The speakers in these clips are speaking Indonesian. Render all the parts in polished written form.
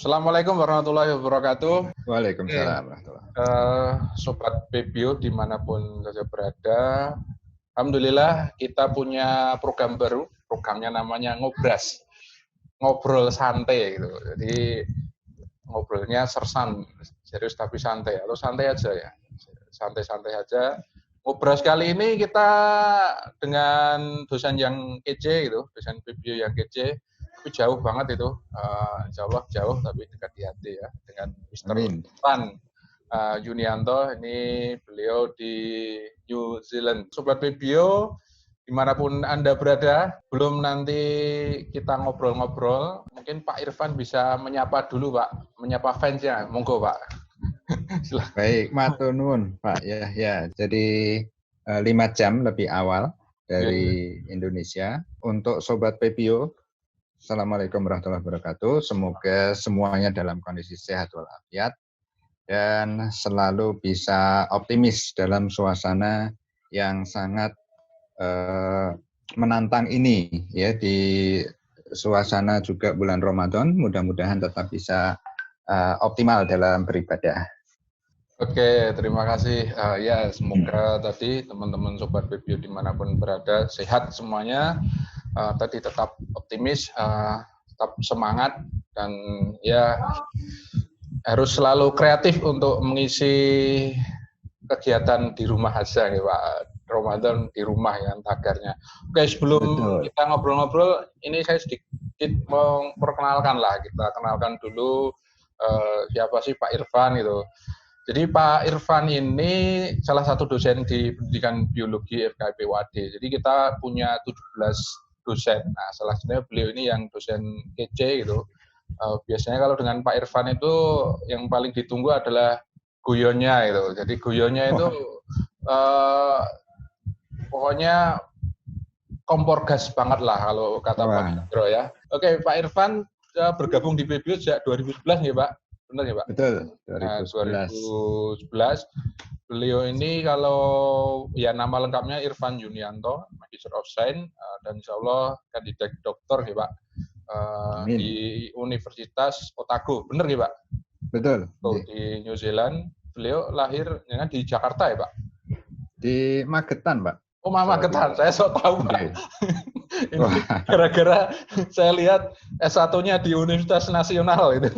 Assalamualaikum warahmatullahi wabarakatuh. Waalaikumsalam warahmatullahi Sobat Pebio dimanapun saja berada. Alhamdulillah kita punya program baru. Programnya namanya Ngobras. Ngobrol santai gitu. Jadi ngobrolnya sersan, serius tapi santai. Atau santai aja ya. Santai-santai aja. Ngobras kali ini kita dengan dosen yang kece gitu. Dosen Pebio yang kece. Tapi jauh banget itu, insya Allah jauh tapi dekat di hati ya, dengan Mr. Irfan Yunianto. Ini beliau di New Zealand. Sobat Pebio dimanapun Anda berada, belum nanti kita ngobrol-ngobrol, mungkin Pak Irfan bisa menyapa dulu Pak, menyapa fansnya, monggo Pak. Baik, matur nuwun Pak. Ya. Jadi 5 jam lebih awal dari Indonesia. Untuk Sobat Pebio, Assalamualaikum warahmatullahi wabarakatuh. Semoga semuanya dalam kondisi sehat walafiat dan selalu bisa optimis dalam suasana yang sangat menantang ini ya, di suasana juga bulan Ramadan. Mudah-mudahan tetap bisa optimal dalam beribadah. Oke, terima kasih. Ya, semoga tadi teman-teman Sobat Pebio dimanapun berada sehat semuanya. Tadi tetap optimis, tetap semangat, dan ya harus selalu kreatif untuk mengisi kegiatan di rumah aja ya Pak. Ramadan di rumah ya tagarnya. Oke, sebelum kita ngobrol-ngobrol, ini saya sedikit memperkenalkan lah. Kita kenalkan dulu siapa sih Pak Irfan itu. Jadi Pak Irfan ini salah satu dosen di pendidikan biologi FKIP UAD. Jadi kita punya 17 dosen. Nah, salah satunya beliau ini yang dosen kece gitu. Biasanya kalau dengan Pak Irfan itu yang paling ditunggu adalah guyonnya itu. Jadi guyonnya itu pokoknya kompor gas banget lah kalau kata Pak Indro ya. Oke, Pak Irfan bergabung di Pebio sejak 2011 ya Pak? Benar ya Pak? Betul, 2011. Beliau ini kalau ya nama lengkapnya Irfan Yunianto, Magister of Science, dan insya Allah kandidat doktor ya Pak, di Universitas Otago. Benar ya Pak? Betul. Di New Zealand. Beliau lahirnya di Jakarta ya Pak? Di Magetan Pak. Oh, Magetan, saya sok tahu Pak. Ini gara-gara saya lihat S1-nya di Universitas Nasional itu.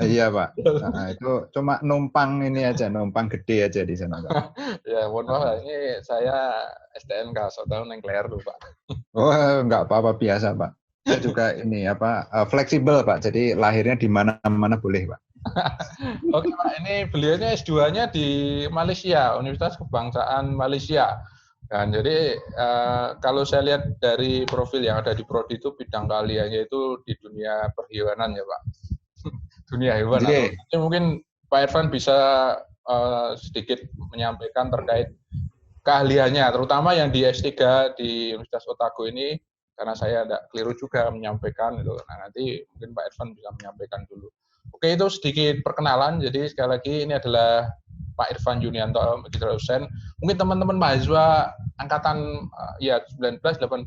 Iya Pak. Nah, itu cuma numpang ini aja, numpang gede aja di sana Pak. Ya, mohon maaf, ini saya STNK, sok tahu neng Claire tuh Pak. Oh, enggak apa-apa, biasa Pak. Saya juga ini fleksibel Pak. Jadi lahirnya di mana-mana boleh Pak. Oke Pak, ini beliaunya S2-nya di Malaysia, Universitas Kebangsaan Malaysia. Dan jadi kalau saya lihat dari profil yang ada di prodi itu bidang keahliannya itu di dunia perhewanan ya Pak. Dunia hewan. Jadi mungkin Pak Irfan bisa sedikit menyampaikan terkait keahliannya, terutama yang di S3 di Universitas Otago ini, karena saya tidak keliru juga menyampaikan itu. Nah, nanti mungkin Pak Irfan bisa menyampaikan dulu. Oke, itu sedikit perkenalan. Jadi sekali lagi ini adalah Pak Irfan Yunianto, Magister dosen. Mungkin teman-teman mahasiswa angkatan ya 19, 18,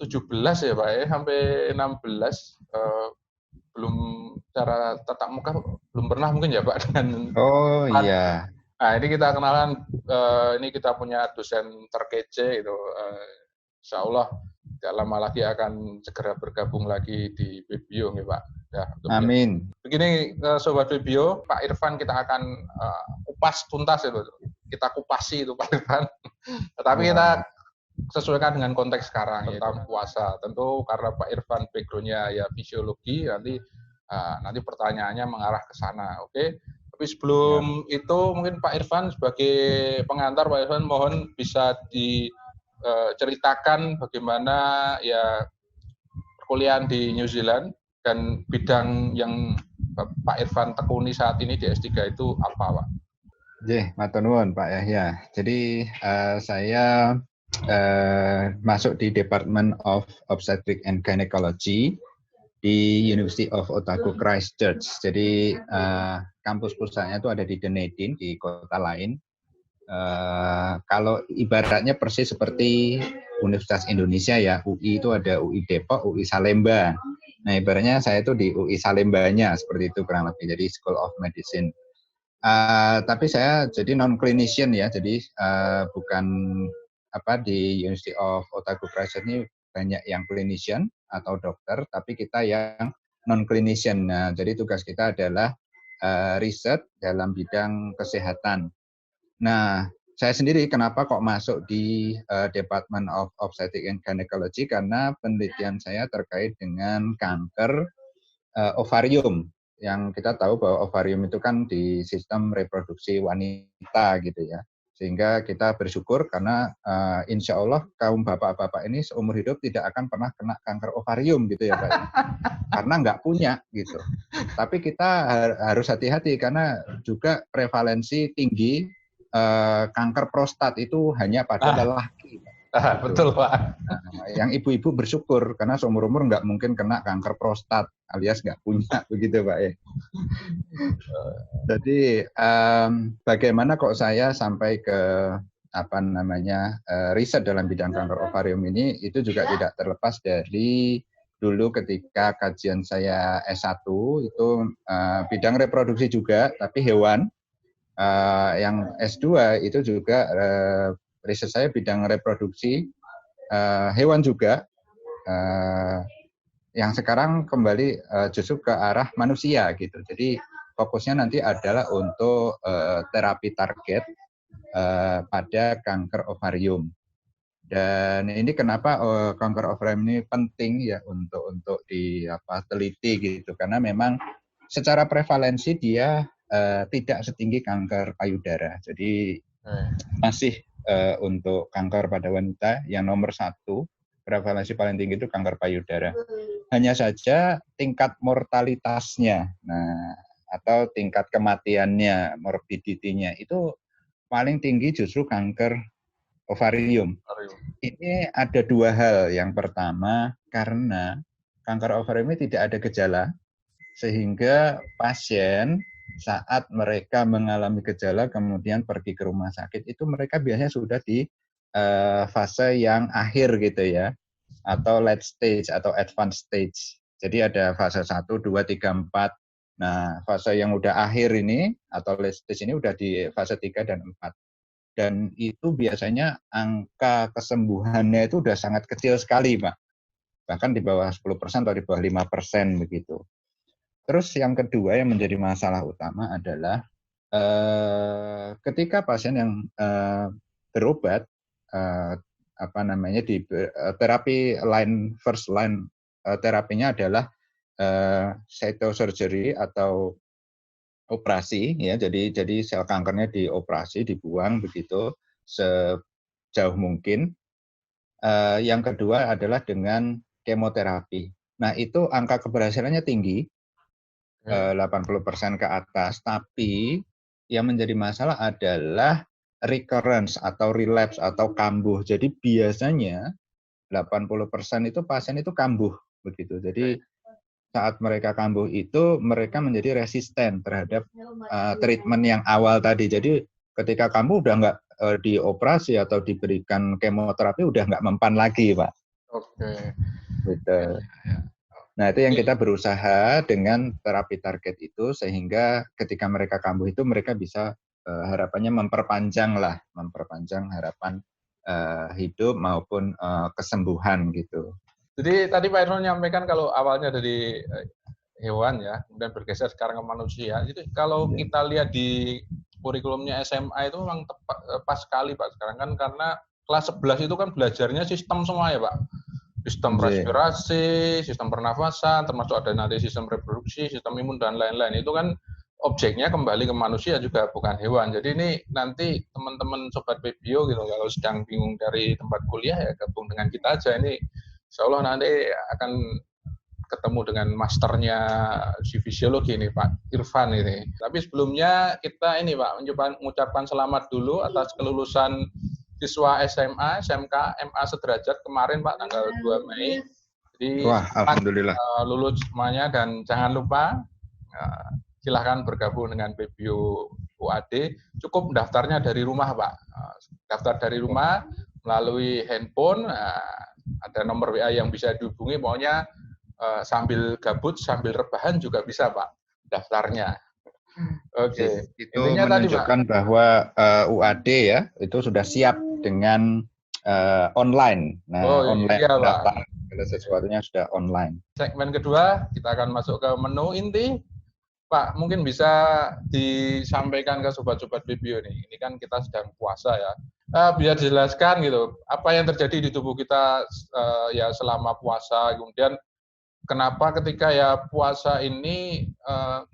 17 ya Pak ya, sampai 16 belum secara tatap muka belum pernah mungkin ya Pak dengan. Oh iya. Nah, ini kita kenalan, ini kita punya dosen terkece itu. Insya Allah tidak lama lagi akan segera bergabung lagi di Pebio nih Pak. Ya, amin. Begini Sobat Pebio, Pak Irfan kita akan kupas tuntas itu. Kita kupasi itu Pak Irfan. Tetapi kita sesuaikan dengan konteks sekarang, tentang puasa. Tentu karena Pak Irfan background-nya ya fisiologi, nanti pertanyaannya mengarah ke sana. Oke. Tapi sebelum itu mungkin Pak Irfan sebagai pengantar, Pak Irfan mohon bisa diceritakan bagaimana ya perkuliahan di New Zealand dan bidang yang Pak Irfan tekuni saat ini di S3 itu apa, Pak? Matur nuwun Pak Yahya. Jadi saya masuk di Department of Obstetric and Gynecology di University of Otago Christchurch. Jadi kampus pusatnya itu ada di Dunedin, di kota lain. Kalau ibaratnya persis seperti Universitas Indonesia ya, UI itu ada UI Depok, UI Salemba. Nah, ibaratnya saya itu di UI Salembanya seperti itu kurang lebih, jadi School of Medicine. Tapi saya jadi non clinician ya, jadi bukan di University of Otago Press ini banyak yang clinician atau dokter, tapi kita yang non clinician. Nah, jadi tugas kita adalah riset dalam bidang kesehatan. Nah, saya sendiri kenapa kok masuk di Department of Obstetrics and Gynecology, karena penelitian saya terkait dengan kanker ovarium. Yang kita tahu bahwa ovarium itu kan di sistem reproduksi wanita gitu ya. Sehingga kita bersyukur karena insya Allah kaum bapak-bapak ini seumur hidup tidak akan pernah kena kanker ovarium gitu ya Pak. Karena nggak punya gitu. Tapi kita harus hati-hati karena juga prevalensi tinggi kanker prostat itu hanya pada lelaki. Betul Pak. Nah, yang ibu-ibu bersyukur karena seumur-umur nggak mungkin kena kanker prostat alias nggak punya begitu Pak ya. Jadi bagaimana kok saya sampai ke riset dalam bidang kanker ovarium ini, itu juga tidak terlepas dari dulu ketika kajian saya S1 itu bidang reproduksi juga tapi hewan. Yang S2 itu juga riset saya bidang reproduksi hewan juga, yang sekarang kembali justru ke arah manusia gitu. Jadi fokusnya nanti adalah untuk terapi target pada kanker ovarium. Dan ini kenapa kanker ovarium ini penting ya untuk diteliti gitu, karena memang secara prevalensi dia tidak setinggi kanker payudara. Jadi masih untuk kanker pada wanita yang nomor 1 prevalensi paling tinggi itu kanker payudara. Hanya saja tingkat mortalitasnya, atau tingkat kematiannya, morbidity-nya itu paling tinggi justru kanker ovarium. Ini ada 2 hal. Yang pertama, karena kanker ovarium ini tidak ada gejala, sehingga pasien saat mereka mengalami gejala kemudian pergi ke rumah sakit itu mereka biasanya sudah di fase yang akhir gitu ya, atau late stage atau advanced stage. Jadi ada fase 1, 2, 3, 4. Nah, fase yang udah akhir ini atau late stage ini udah di fase 3 dan 4. Dan itu biasanya angka kesembuhannya itu udah sangat kecil sekali, Pak. Bahkan di bawah 10% atau di bawah 5% begitu. Terus yang kedua yang menjadi masalah utama adalah ketika pasien yang berobat di terapi first line terapinya adalah cytosurgery atau operasi ya. Jadi sel kankernya dioperasi, dibuang begitu sejauh mungkin. Yang kedua adalah dengan kemoterapi. Nah, itu angka keberhasilannya tinggi. 80% ke atas, tapi yang menjadi masalah adalah recurrence atau relapse atau kambuh. Jadi biasanya 80% itu pasien itu kambuh begitu. Jadi saat mereka kambuh itu mereka menjadi resisten terhadap treatment yang awal tadi. Jadi ketika kambuh udah nggak dioperasi atau diberikan kemoterapi udah nggak mempan lagi, Pak. Oke. Betul. Nah, itu yang kita berusaha dengan terapi target itu, sehingga ketika mereka kambuh itu mereka bisa harapannya memperpanjang harapan hidup maupun kesembuhan gitu. Jadi tadi Pak Irfan menyampaikan kalau awalnya dari hewan ya, kemudian bergeser sekarang ke manusia. Itu kalau kita lihat di kurikulumnya SMA itu memang pas sekali Pak sekarang kan, karena kelas 11 itu kan belajarnya sistem semua ya Pak. Sistem respirasi, sistem pernafasan, termasuk ada nanti sistem reproduksi, sistem imun, dan lain-lain. Itu kan objeknya kembali ke manusia juga, bukan hewan. Jadi ini nanti teman-teman Sobat Pebio gitu, kalau sedang bingung dari tempat kuliah ya gabung dengan kita aja. Ini insya Allah nanti akan ketemu dengan masternya si fisiologi ini Pak Irfan ini. Tapi sebelumnya kita ini Pak mengucapkan selamat dulu atas kelulusan siswa SMA, SMK, MA sederajat kemarin Pak tanggal 2 Mei. Jadi alhamdulillah lulus semuanya, dan jangan lupa silahkan bergabung dengan Pebio UAD. Cukup daftarnya dari rumah Pak. Daftar dari rumah melalui handphone, ada nomor WA yang bisa dihubungi. Pokoknya sambil gabut, sambil rebahan juga bisa Pak daftarnya. Oke, Itu intinya tadi Pak. menunjukkan bahwa UAD ya itu sudah siap dengan online. Oh Nah, online iya Pak. pendaftaran segala sesuatunya sudah online. Segmen kedua kita akan masuk ke menu inti. Pak, mungkin bisa disampaikan ke sobat-sobat BPO nih. Ini kan kita sedang puasa ya. Biar dijelaskan gitu, apa yang terjadi di tubuh kita ya selama puasa. Kemudian kenapa ketika ya puasa ini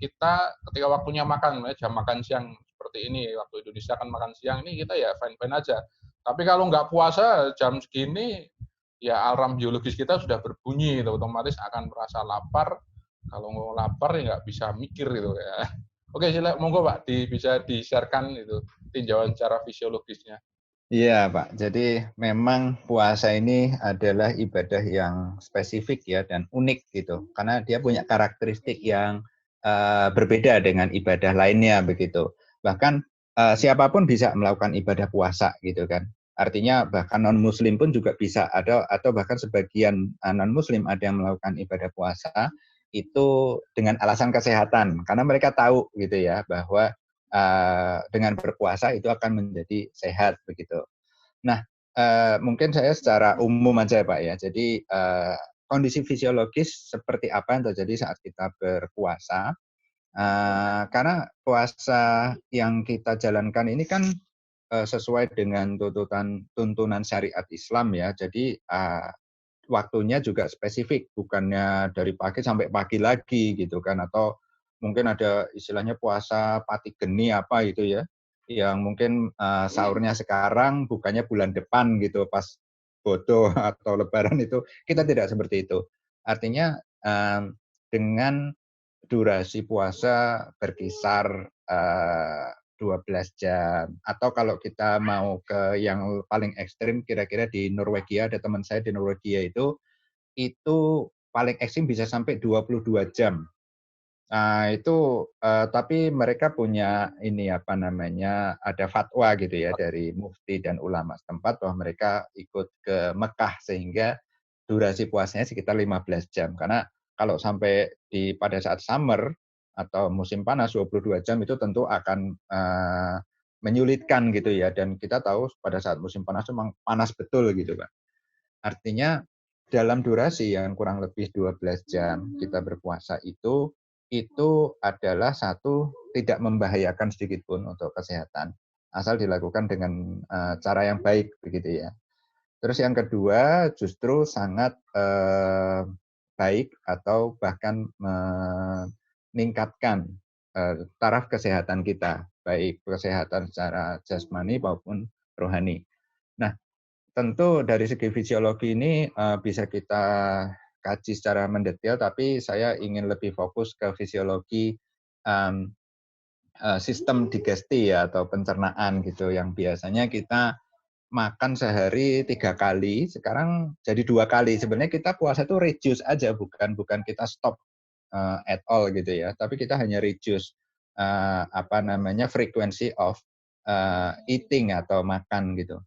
kita ketika waktunya makan, jam makan siang seperti ini, waktu Indonesia kan makan siang ini kita ya fine-fine aja. Tapi kalau nggak puasa jam segini, ya alarm biologis kita sudah berbunyi, gitu. Otomatis akan merasa lapar. Kalau nggak lapar ya nggak bisa mikir gitu ya. Oke, silakan monggo Pak, bisa di-sharekan itu tinjauan secara fisiologisnya. Iya, Pak. Jadi memang puasa ini adalah ibadah yang spesifik ya dan unik gitu. Karena dia punya karakteristik yang berbeda dengan ibadah lainnya begitu. Bahkan siapapun bisa melakukan ibadah puasa gitu kan. Artinya bahkan non-muslim pun juga bisa ada atau bahkan sebagian non-muslim ada yang melakukan ibadah puasa itu dengan alasan kesehatan karena mereka tahu gitu ya bahwa dengan berpuasa itu akan menjadi sehat begitu. Nah, mungkin saya secara umum aja Pak ya. Jadi kondisi fisiologis seperti apa yang terjadi saat kita berpuasa? Karena puasa yang kita jalankan ini kan sesuai dengan tuntunan syariat Islam ya. Jadi waktunya juga spesifik, bukannya dari pagi sampai pagi lagi gitu kan, atau mungkin ada istilahnya puasa pati geni apa gitu ya, yang mungkin sahurnya sekarang, bukannya bulan depan gitu, pas bodoh atau lebaran itu, kita tidak seperti itu. Artinya dengan durasi puasa berkisar 12 jam. Atau kalau kita mau ke yang paling ekstrim, kira-kira di Norwegia, ada teman saya di Norwegia itu paling ekstrim bisa sampai 22 jam. Nah, itu tapi mereka punya ini apa namanya, ada fatwa gitu ya dari mufti dan ulama setempat bahwa mereka ikut ke Mekah sehingga durasi puasanya sekitar 15 jam. Karena kalau sampai pada saat summer atau musim panas 22 jam itu tentu akan menyulitkan gitu ya, dan kita tahu pada saat musim panas memang panas betul gitu Pak. Artinya dalam durasi yang kurang lebih 12 jam kita berpuasa itu adalah satu, tidak membahayakan sedikit pun untuk kesehatan, asal dilakukan dengan cara yang baik begitu ya. Terus yang kedua justru sangat baik atau bahkan meningkatkan taraf kesehatan kita, baik kesehatan secara jasmani maupun rohani. Nah, tentu dari segi fisiologi ini bisa kita kaji secara mendetail, tapi saya ingin lebih fokus ke fisiologi sistem digesti ya, atau pencernaan gitu, yang biasanya kita makan sehari 3 kali, sekarang jadi 2 kali. Sebenarnya kita puasa itu reduce aja, bukan kita stop at all gitu ya, tapi kita hanya reduce apa namanya, frequency of eating atau makan gitu.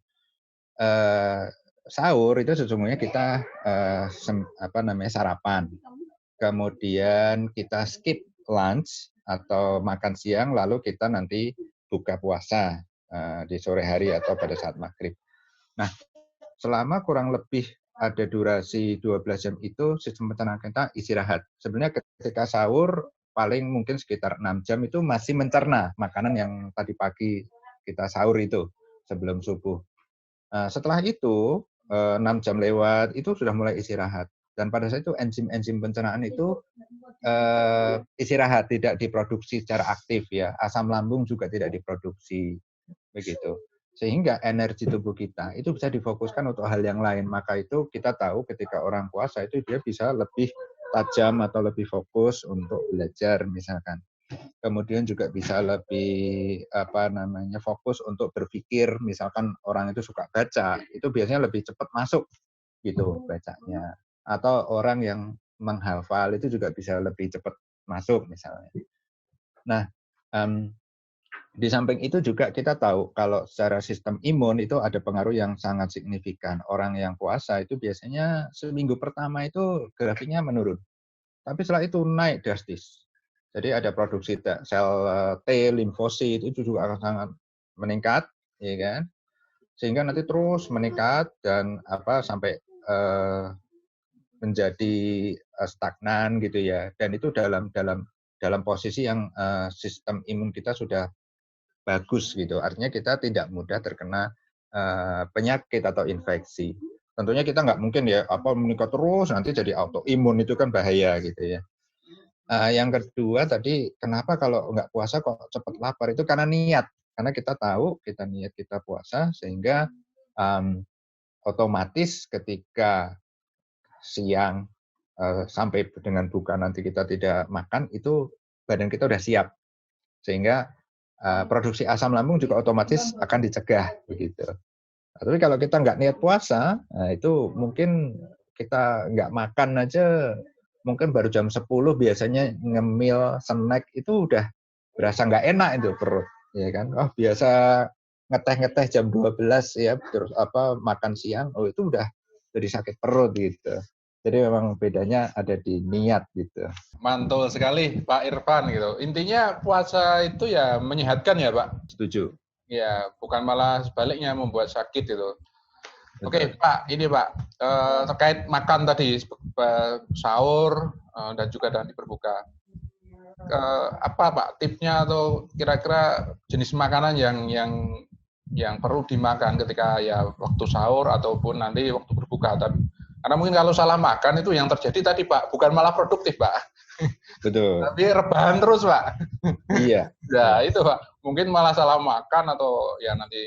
Sahur itu sesungguhnya kita apa namanya, sarapan. Kemudian kita skip lunch atau makan siang, lalu kita nanti buka puasa di sore hari atau pada saat maghrib. Nah, selama kurang lebih ada durasi 12 jam itu sistem pencernaan kita istirahat. Sebenarnya ketika sahur paling mungkin sekitar 6 jam itu masih mencerna makanan yang tadi pagi kita sahur itu sebelum subuh. Setelah itu 6 jam lewat itu sudah mulai istirahat, dan pada saat itu enzim-enzim pencernaan itu istirahat, tidak diproduksi secara aktif ya. Asam lambung juga tidak diproduksi begitu. Sehingga energi tubuh kita itu bisa difokuskan untuk hal yang lain. Maka itu kita tahu ketika orang puasa itu dia bisa lebih tajam atau lebih fokus untuk belajar misalkan. Kemudian juga bisa lebih apa namanya, fokus untuk berpikir. Misalkan orang itu suka baca, itu biasanya lebih cepat masuk gitu bacanya. Atau orang yang menghafal itu juga bisa lebih cepat masuk misalnya. Nah, Di samping itu juga kita tahu kalau secara sistem imun itu ada pengaruh yang sangat signifikan. Orang yang puasa itu biasanya seminggu pertama itu grafiknya menurun. Tapi setelah itu naik drastis. Jadi ada produksi sel T, limfosit itu juga akan sangat meningkat, ya kan? Sehingga nanti terus meningkat dan sampai menjadi stagnan gitu ya. Dan itu dalam posisi yang sistem imun kita sudah bagus gitu. Artinya kita tidak mudah terkena penyakit atau infeksi. Tentunya kita nggak mungkin ya meningkat terus nanti jadi autoimun, itu kan bahaya gitu ya. Yang kedua tadi, kenapa kalau nggak puasa kok cepat lapar, itu karena niat. Karena kita tahu kita niat kita puasa sehingga otomatis ketika siang sampai dengan buka nanti kita tidak makan, itu badan kita udah siap sehingga produksi asam lambung juga otomatis akan dicegah begitu. Tapi kalau kita nggak niat puasa, nah itu mungkin kita nggak makan aja, mungkin baru jam 10 biasanya ngemil snack itu udah berasa nggak enak itu perut, ya kan? Oh biasa ngeteh-ngeteh jam 12 ya, terus makan siang, oh itu udah jadi sakit perut gitu. Jadi memang bedanya ada di niat gitu. Mantul sekali Pak Irfan gitu. Intinya puasa itu ya menyehatkan ya Pak. Setuju. Ya, bukan malah sebaliknya membuat sakit itu. Oke Pak, ini Pak terkait makan tadi sahur dan juga nanti berbuka. Apa Pak tipnya atau kira-kira jenis makanan yang perlu dimakan ketika ya waktu sahur ataupun nanti waktu berbuka? Karena mungkin kalau salah makan itu yang terjadi tadi Pak, bukan malah produktif Pak. Betul. Tapi rebahan terus Pak. Iya. Ya itu Pak, mungkin malah salah makan atau ya nanti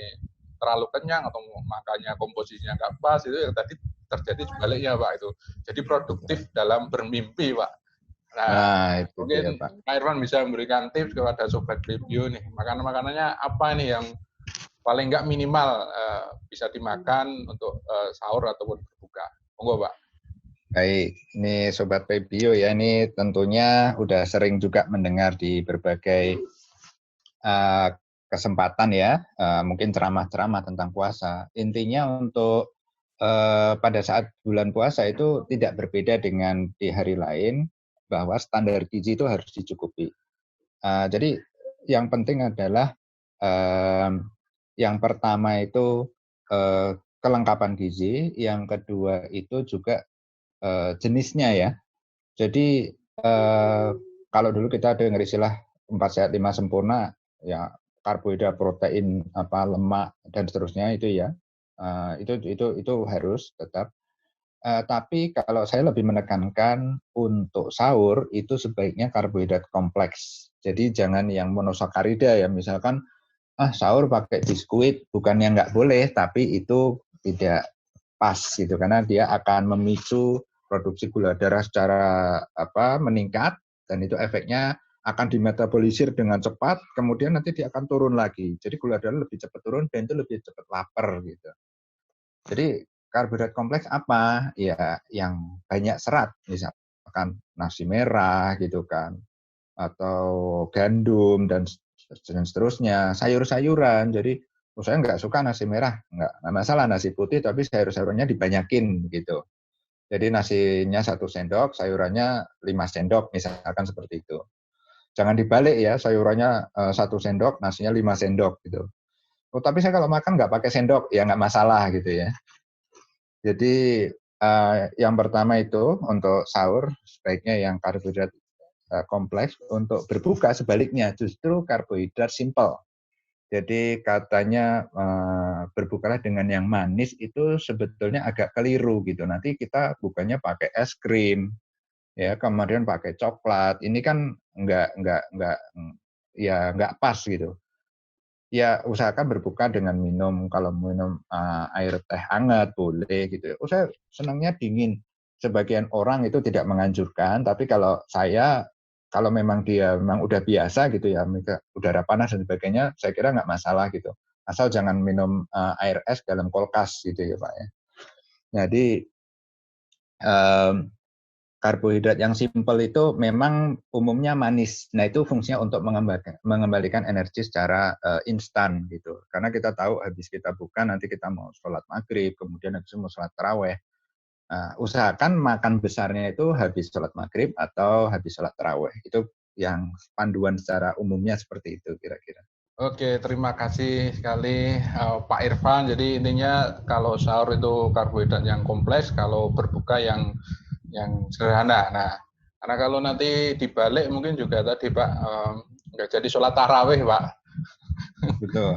terlalu kenyang atau makannya komposisinya nggak pas, itu yang tadi terjadi sebaliknya Pak itu. Jadi produktif dalam bermimpi Pak. Nah itu mungkin dia, Pak. Pak Irfan bisa memberikan tips kepada Sobat Review nih, makanan-makanannya apa nih yang paling nggak minimal bisa dimakan untuk sahur ataupun berbuka. Monggo Pak. Baik, ini Sobat Pebio ya, ini tentunya udah sering juga mendengar di berbagai kesempatan ya, mungkin ceramah-ceramah tentang puasa. Intinya untuk pada saat bulan puasa itu tidak berbeda dengan di hari lain, bahwa standar gizi itu harus dicukupi. Jadi yang penting adalah yang pertama itu kelengkapan gizi, yang kedua itu juga jenisnya ya. Jadi kalau dulu kita dengar istilah 4 sehat 5 sempurna, ya karbohidrat, protein, lemak dan seterusnya itu ya. Itu harus tetap. Tapi kalau saya lebih menekankan untuk sahur itu sebaiknya karbohidrat kompleks. Jadi jangan yang monosakarida ya, misalkan sahur pakai biskuit, bukannya nggak boleh, tapi itu tidak pas gitu, karena dia akan memicu produksi gula darah secara meningkat, dan itu efeknya akan dimetabolisir dengan cepat, kemudian nanti dia akan turun lagi. Jadi gula darah lebih cepat turun dan itu lebih cepat lapar gitu. Jadi karbohidrat kompleks apa? Ya yang banyak serat, misalkan nasi merah gitu kan, atau gandum dan seterusnya, sayur-sayuran. Jadi saya nggak suka nasi merah, nggak masalah nasi putih, tapi sayur-sayurannya dibanyakin gitu. Jadi nasinya 1 sendok, sayurannya 5 sendok, misalkan seperti itu. Jangan dibalik ya, sayurannya 1 sendok, nasinya 5 sendok gitu. Oh, tapi saya kalau makan nggak pakai sendok, ya nggak masalah gitu ya. Jadi yang pertama itu untuk sahur sebaiknya yang karbohidrat kompleks. Untuk berbuka sebaliknya, justru karbohidrat simple. Jadi katanya berbukalah dengan yang manis itu sebetulnya agak keliru gitu. Nanti kita bukanya pakai es krim, ya kemudian pakai coklat. Ini kan nggak pas gitu. Ya usahakan berbuka dengan minum, kalau minum air teh hangat boleh gitu. Oh saya senangnya dingin. Sebagian orang itu tidak menganjurkan, tapi kalau saya, kalau memang dia memang udah biasa gitu ya, udara panas dan sebagainya, saya kira nggak masalah gitu. Asal jangan minum air es dalam kulkas gitu ya Pak ya. Jadi karbohidrat yang simpel itu memang umumnya manis. Nah, itu fungsinya untuk mengembalikan energi secara instan gitu. Karena kita tahu habis kita buka nanti kita mau sholat maghrib, kemudian habis itu mau sholat taraweh. Nah, usahakan makan besarnya itu habis sholat maghrib atau habis sholat taraweh. Itu yang panduan secara umumnya seperti itu kira-kira. Oke, terima kasih sekali Pak Irfan. Jadi intinya kalau sahur itu karbohidrat yang kompleks, kalau berbuka yang sederhana. Nah, karena kalau nanti dibalik mungkin juga tadi Pak nggak jadi sholat tarawih Pak. Betul.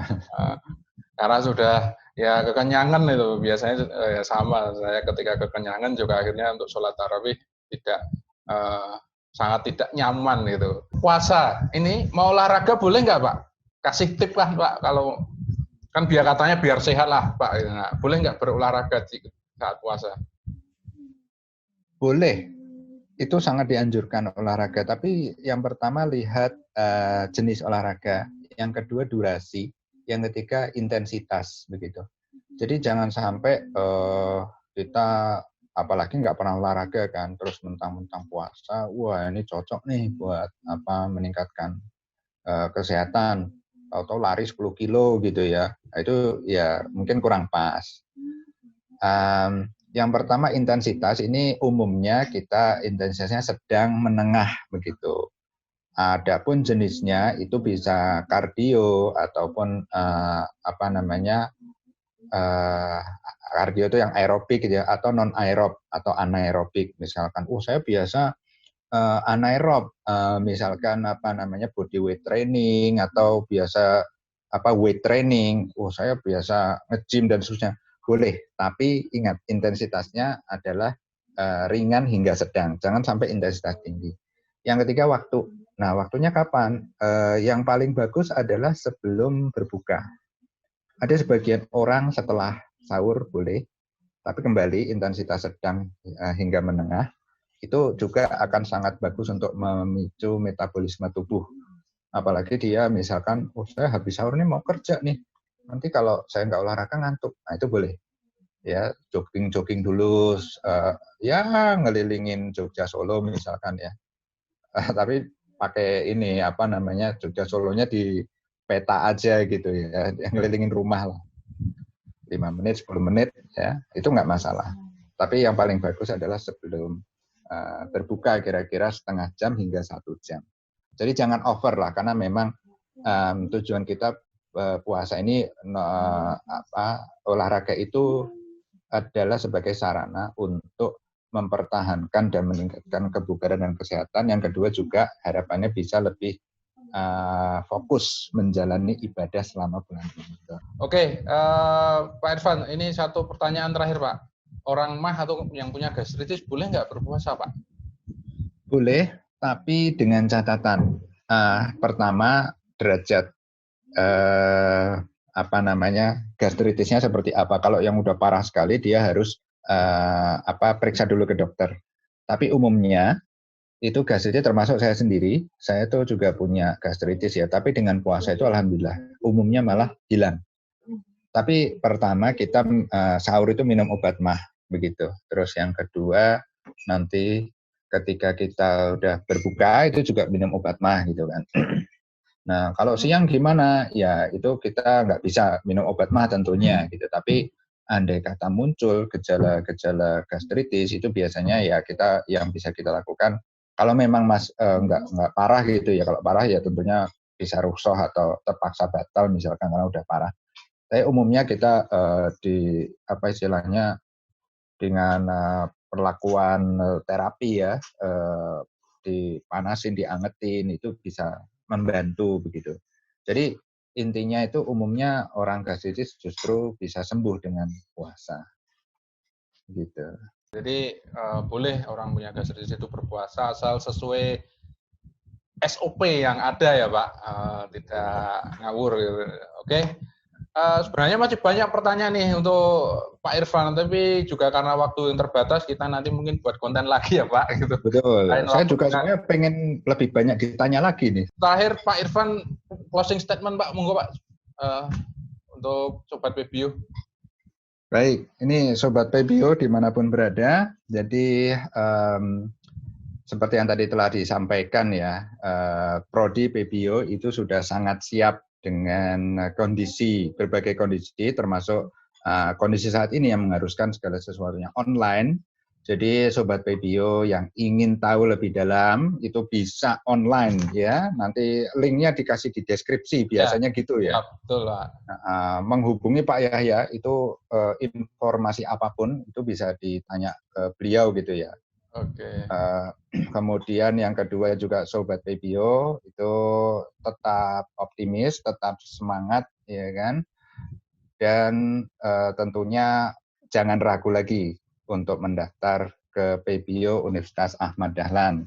Karena sudah ya kekenyangan itu biasanya ya sama. Saya ketika kekenyangan juga akhirnya untuk sholat tarawih tidak sangat tidak nyaman gitu. Puasa ini mau olahraga boleh nggak Pak? Kasih tip lah Pak, kalau kan biar katanya biar sehat lah Pak. Nah, boleh nggak berolahraga saat puasa? Boleh, itu sangat dianjurkan olahraga. Tapi yang pertama lihat jenis olahraga, yang kedua durasi, yang ketiga intensitas begitu. Jadi jangan sampai kita apalagi nggak pernah olahraga kan, terus mentang-mentang puasa, wah ini cocok nih buat apa meningkatkan kesehatan. Atau lari 10 kilo gitu ya, itu ya mungkin kurang pas. Yang pertama intensitas ini umumnya kita intensitasnya sedang menengah begitu. Adapun jenisnya itu bisa kardio ataupun apa namanya kardio itu yang aerobik gitu ya, atau non aerob atau anaerobik. Misalkan, saya biasa anaerob, misalkan apa namanya body weight training atau biasa apa weight training, saya biasa nge-gym dan seterusnya, boleh. Tapi ingat intensitasnya adalah ringan hingga sedang, jangan sampai intensitas tinggi. Yang ketiga waktu. Nah waktunya kapan? Yang paling bagus adalah sebelum berbuka. Ada sebagian orang setelah sahur boleh, tapi kembali intensitas sedang hingga menengah. Itu juga akan sangat bagus untuk memicu metabolisme tubuh. Apalagi dia misalkan, saya habis sahur nih mau kerja nih, nanti kalau saya nggak olahraga ngantuk, nah itu boleh. Ya jogging dulu, ya ngelilingin Jogja Solo misalkan ya. Tapi pakai ini apa namanya Jogja Solonya di peta aja gitu ya, ngelilingin rumah lah. 5 menit, 10 menit ya, itu nggak masalah. Tapi yang paling bagus adalah sebelum berbuka kira-kira setengah jam hingga 1 jam. Jadi jangan over lah, karena memang tujuan kita puasa ini olahraga itu adalah sebagai sarana untuk mempertahankan dan meningkatkan kebugaran dan kesehatan. Yang kedua juga harapannya bisa lebih fokus menjalani ibadah selama bulan Ramadan. Oke, Pak Irfan, ini satu pertanyaan terakhir Pak. Orang mah atau yang punya gastritis boleh nggak berpuasa Pak? Boleh, tapi dengan catatan. Pertama, derajat apa namanya gastritisnya seperti apa. Kalau yang udah parah sekali, dia harus periksa dulu ke dokter. Tapi umumnya itu gastritis termasuk saya sendiri. Saya tuh juga punya gastritis ya. Tapi dengan puasa itu alhamdulillah umumnya malah hilang. Tapi pertama kita sahur itu minum obat mah begitu. Terus yang kedua nanti ketika kita udah berbuka itu juga minum obat mah gitu kan. Nah kalau siang gimana? Ya itu kita nggak bisa minum obat mah tentunya gitu. Tapi andai kata muncul gejala-gejala gastritis itu biasanya ya kita yang bisa kita lakukan. Kalau memang nggak parah gitu ya. Kalau parah ya tentunya bisa rukhsah atau terpaksa batal misalkan karena udah parah. Tapi umumnya kita di apa istilahnya dengan perlakuan terapi ya, dipanasin, diangetin itu bisa membantu begitu. Jadi intinya itu umumnya orang gastritis justru bisa sembuh dengan puasa, gitu. Jadi boleh orang punya gastritis itu berpuasa asal sesuai SOP yang ada ya Pak, tidak ngawur. Gitu. Oke. Sebenarnya masih banyak pertanyaan nih untuk Pak Irfan, tapi juga karena waktu yang terbatas kita nanti mungkin buat konten lagi ya Pak. Gitu. Betul. Saya juga sebenarnya pengen lebih banyak ditanya lagi nih. Terakhir Pak Irfan closing statement Pak, monggo Pak untuk Sobat PBio. Baik, ini Sobat PBio dimanapun berada. Jadi seperti yang tadi telah disampaikan ya, Prodi PBio itu sudah sangat siap dengan berbagai kondisi, termasuk kondisi saat ini yang mengharuskan segala sesuatunya online. Jadi Sobat PBio yang ingin tahu lebih dalam itu bisa online ya. Nanti linknya dikasih di deskripsi biasanya ya, gitu ya. Betul Pak. Menghubungi Pak Yahya itu informasi apapun itu bisa ditanya ke beliau gitu ya. Oke. Kemudian yang kedua juga Sobat PBio itu tetap optimis, tetap semangat ya kan. Dan tentunya jangan ragu lagi untuk mendaftar ke PBio Universitas Ahmad Dahlan.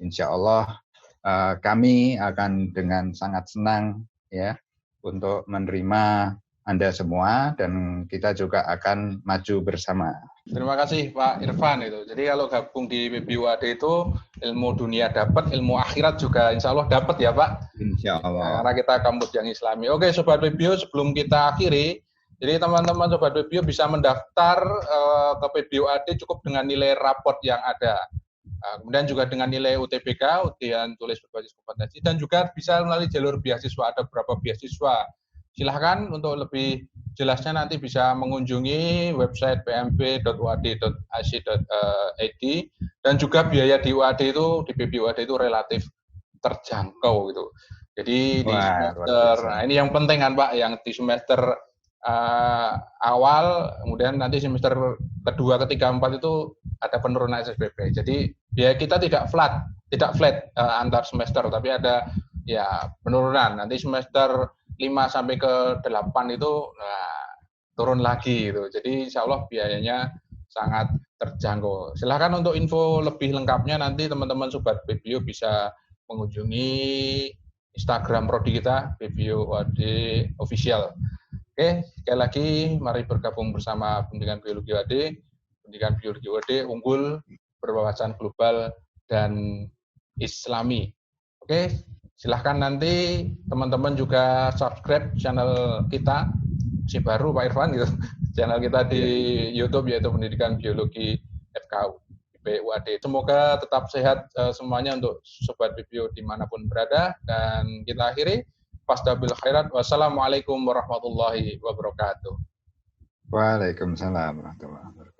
Insya Allah kami akan dengan sangat senang ya untuk menerima Anda semua dan kita juga akan maju bersama. Terima kasih Pak Irfan itu. Jadi kalau gabung di PBUAD itu ilmu dunia dapat, ilmu akhirat juga insya Allah dapat ya Pak. Insya Allah. Karena kita kampus yang Islami. Oke Sobat PBio, sebelum kita akhiri, jadi teman-teman Sobat PBio bisa mendaftar ke PBUAD cukup dengan nilai raport yang ada. Kemudian juga dengan nilai UTBK, ujian tulis berbasis kompetensi, dan juga bisa melalui jalur beasiswa. Ada beberapa beasiswa. Silahkan untuk lebih jelasnya nanti bisa mengunjungi website pmp.uad.ac.id, dan juga biaya di UAD itu, di PBUAD itu relatif terjangkau gitu. Jadi di semester, nah ini yang penting kan Pak, yang di semester awal, kemudian nanti semester kedua, ketiga, empat itu ada penurunan SPP. Jadi biaya kita tidak flat antar semester, tapi ada ya penurunan. Nanti semester 5 sampai ke 8 itu turun lagi gitu. Jadi insya Allah biayanya sangat terjangkau. Silahkan untuk info lebih lengkapnya nanti teman-teman Sobat PBio bisa mengunjungi Instagram prodi kita, PBio UAD Official. Oke, sekali lagi mari bergabung bersama Pendidikan Biologi UAD. Pendidikan Biologi UAD unggul, berwawasan global, dan Islami. Oke, silahkan nanti teman-teman juga subscribe channel kita, si baru Pak Irfan gitu, channel kita di YouTube yaitu Pendidikan Biologi FKU PBUAD. Semoga tetap sehat semuanya untuk Sobat PBio dimanapun berada, dan kita akhiri. Fastabil khairat. Wassalamualaikum warahmatullahi wabarakatuh. Waalaikumsalam warahmatullahi wabarakatuh.